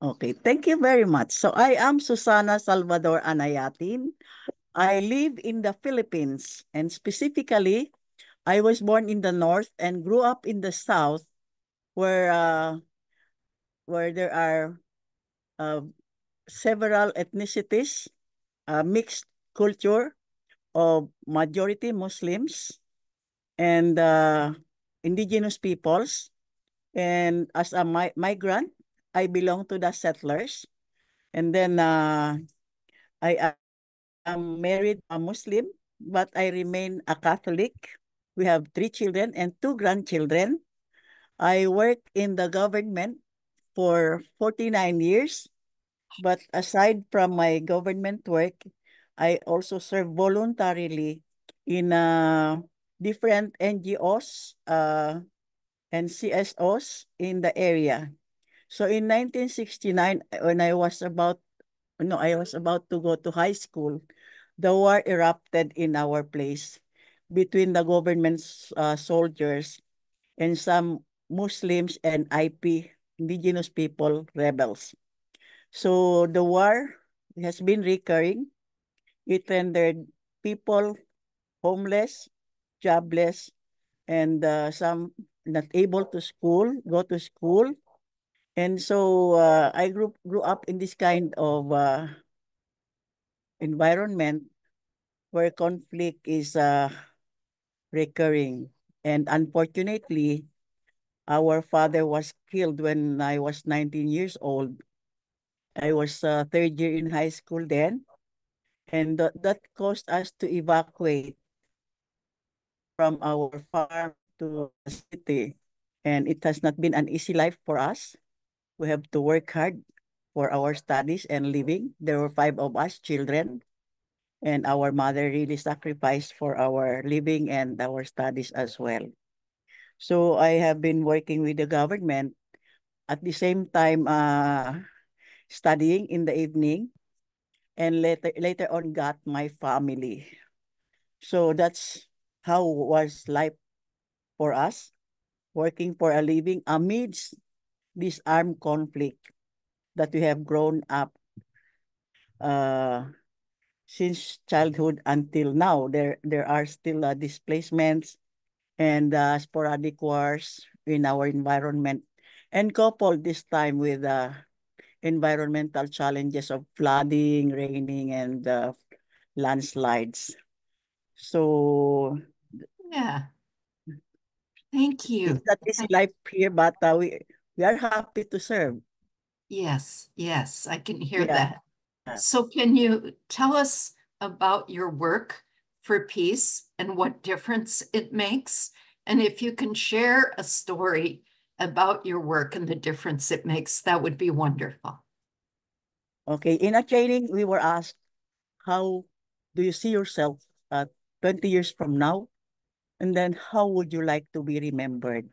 Okay, thank you very much. So I am Susana Salvador Anayatin. I live in the Philippines, and specifically, I was born in the north and grew up in the south, where there are uh, several ethnicities, mixed culture of majority Muslims and indigenous peoples. And as a migrant, I belong to the settlers. And then I am married a Muslim, but I remain a Catholic. We have 3 children and 2 grandchildren. I work in the government for 49 years, but aside from my government work, I also serve voluntarily in different NGOs and CSOs in the area. So in 1969, when I was about to go to high school, the war erupted in our place between the government's soldiers and some Muslims and IP, indigenous people, rebels. So the war has been recurring. It rendered people homeless, jobless, and some not able to go to school. And so I grew up in this kind of environment where conflict is recurring. And unfortunately, our father was killed when I was 19 years old. I was third year in high school then, and that caused us to evacuate from our farm to the city. And it has not been an easy life for us. We have to work hard for our studies and living. There were 5 of us children, and our mother really sacrificed for our living and our studies as well. So I have been working with the government at the same time studying in the evening, and later on got my family. So that's how was life for us, working for a living amidst this armed conflict that we have grown up uh, since childhood until now. There are still displacements and sporadic wars in our environment, and coupled this time with environmental challenges of flooding, raining, and landslides. So Yeah, thank it's you. not easy life here, but we are happy to serve. Yes, yes, I can hear Yeah. that. So can you tell us about your work for peace and what difference it makes? And if you can share a story about your work and the difference it makes, that would be wonderful. Okay. In a training, we were asked, how do you see yourself 20 years from now? And then how would you like to be remembered?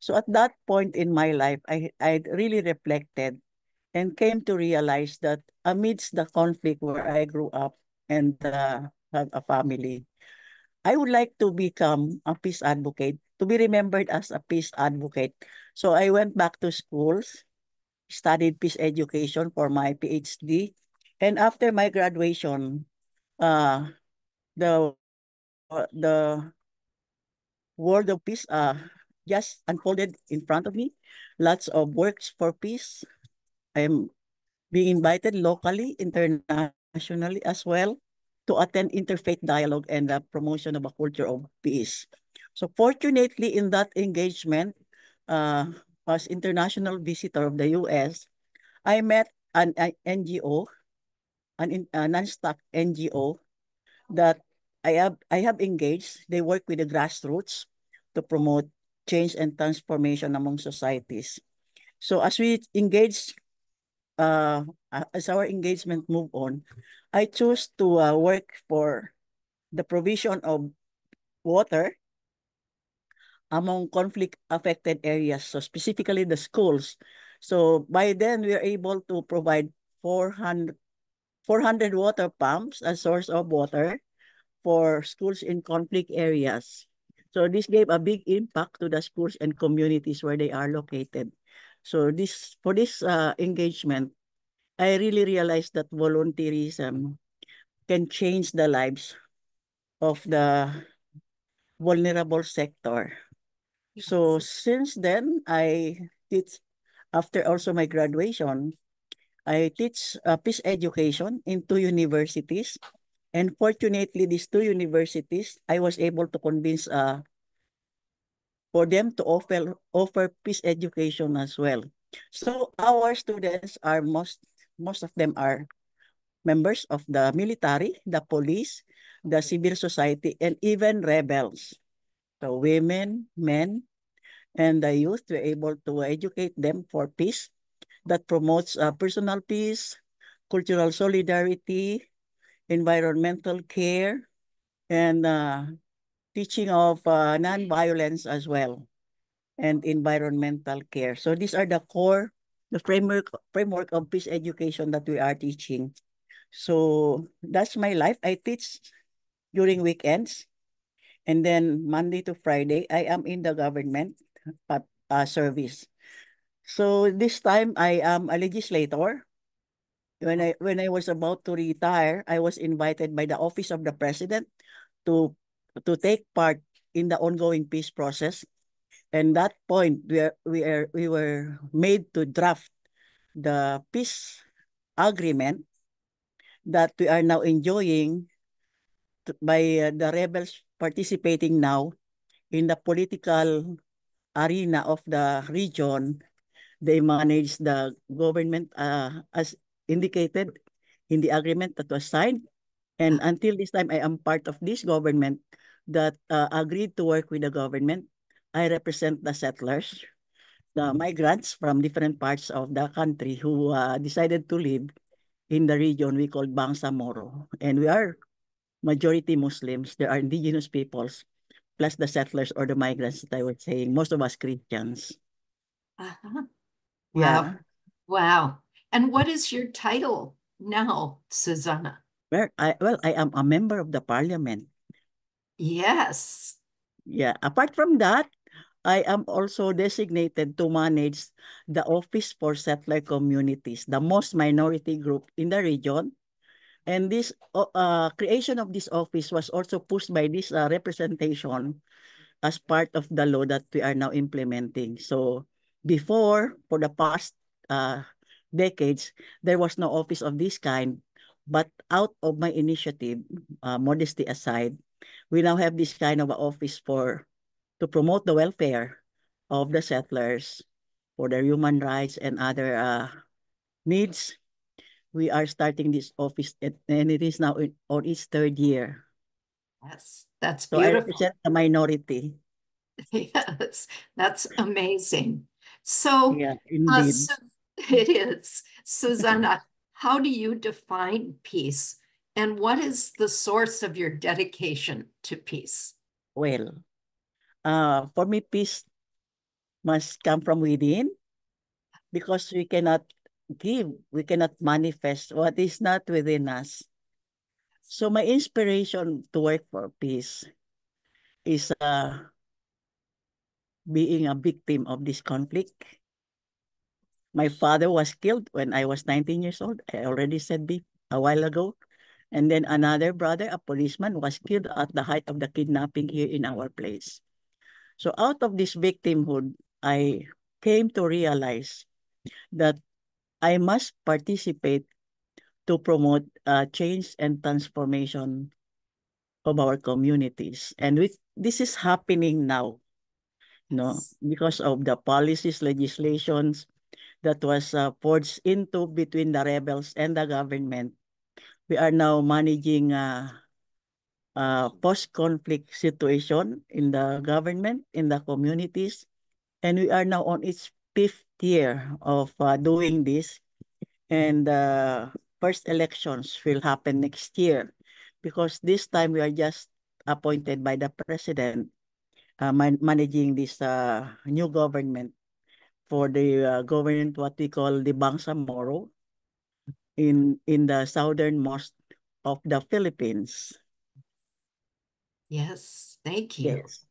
So at that point in my life, I really reflected and came to realize that amidst the conflict where I grew up and have a family, I would like to become a peace advocate, to be remembered as a peace advocate. So I went back to schools, studied peace education for my PhD. And after my graduation, uh, the the world of peace just unfolded in front of me. Lots of works for peace. I'm being invited locally, internationally as well, to attend interfaith dialogue and the promotion of a culture of peace. So fortunately, in that engagement, as international visitor of the U.S., I met an NGO, a non-stock NGO that I have engaged. They work with the grassroots to promote change and transformation among societies. So as we engage, as our engagement move on, I choose to work for the provision of water among conflict-affected areas, so specifically the schools. So by then, we are able to provide 400 water pumps as source of water for schools in conflict areas. So this gave a big impact to the schools and communities where they are located. So for this engagement, I really realized that volunteerism can change the lives of the vulnerable sector. So Yes. since then, I teach, after also my graduation, I teach peace education in two universities. And fortunately, these two universities, I was able to convince for them to offer peace education as well. So our students are most of them are members of the military, the police, the civil society, and even rebels. So women, men, and the youth were able to educate them for peace that promotes personal peace, cultural solidarity, environmental care, and teaching of non-violence as well, and environmental care. So these are the framework of peace education that we are teaching. So that's my life. I teach during weekends, and then Monday to Friday, I am in the government service. So this time I am a legislator. When I was about to retire, I was invited by the Office of the President to take part in the ongoing peace process. And that point, we were made to draft the peace agreement that we are now enjoying by the rebels participating now in the political arena of the region. They manage the government as indicated in the agreement that was signed. And until this time, I am part of this government that agreed to work with the government. I represent the settlers, the migrants from different parts of the country who decided to live in the region we call Bangsamoro. And we are majority Muslims. There are indigenous peoples, plus the settlers or the migrants that I was saying, most of us Christians. Uh-huh. Wow. Yeah. Wow. And what is your title now, Susanna? I am a member of the parliament. Yes. Yeah. Apart from that, I am also designated to manage the Office for Settler Communities, the most minority group in the region. And this creation of this office was also pushed by this representation as part of the law that we are now implementing. So before, for the past uh, decades, there was no office of this kind. But out of my initiative, modesty aside, we now have this kind of office to promote the welfare of the settlers, for their human rights and other needs. We are starting this office, and it is now on its third year. Yes. That's So I beautiful. represent the minority. Yes. That's amazing. So, Yeah, indeed. Su it is. Susanna, how do you define peace? And what is the source of your dedication to peace? Well, for me, peace must come from within, because we cannot manifest what is not within us. So my inspiration to work for peace is being a victim of this conflict. My father was killed when I was 19 years old. I already said a while ago. And then another brother, a policeman, was killed at the height of the kidnapping here in our place. So out of this victimhood, I came to realize that I must participate to promote change and transformation of our communities. And this is happening now, no, Yes. because of the policies, legislations that was forged into between the rebels and the government. We are now managing post-conflict situation in the government, in the communities, and we are now on its fifth year of doing this. And first elections will happen next year, because this time we are just appointed by the president managing this new government for the government, what we call the Bangsamoro, in the southernmost of the Philippines. Yes. Thank you. Yes.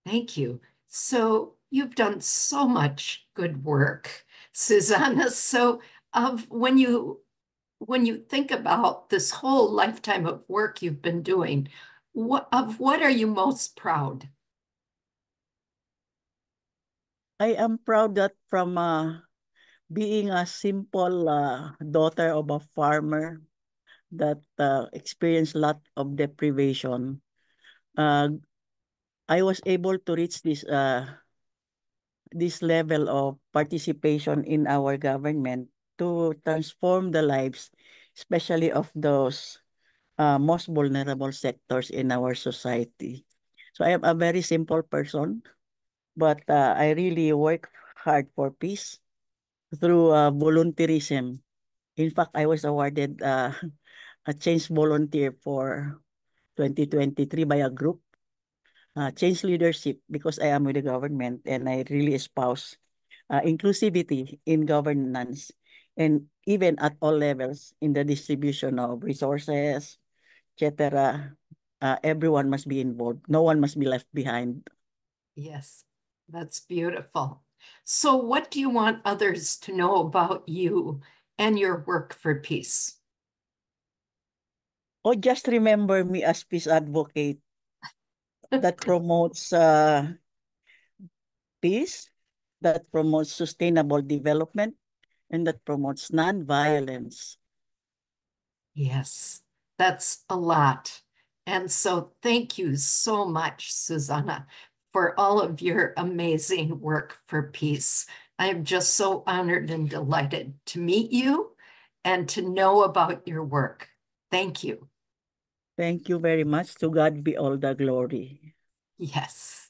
Thank you. So You've done so much good work, Susanna. So when you think about this whole lifetime of work you've been doing, what are you most proud? I am proud that from being a simple daughter of a farmer that experienced a lot of deprivation, uh, I was able to reach this level of participation in our government to transform the lives, especially of those most vulnerable sectors in our society. So I am a very simple person, but I really work hard for peace through volunteerism. In fact, I was awarded a change volunteer for 2023 by a group, change leadership, because I am with the government and I really espouse inclusivity in governance and even at all levels in the distribution of resources, etc. Everyone must be involved. No one must be left behind. Yes, that's beautiful. So what do you want others to know about you and your work for peace? Oh, just remember me as peace advocate that promotes peace, that promotes sustainable development, and that promotes non-violence. Yes, that's a lot. And so thank you so much, Susanna, for all of your amazing work for peace. I am just so honored and delighted to meet you and to know about your work. Thank you. Thank you very much. To God be all the glory. Yes.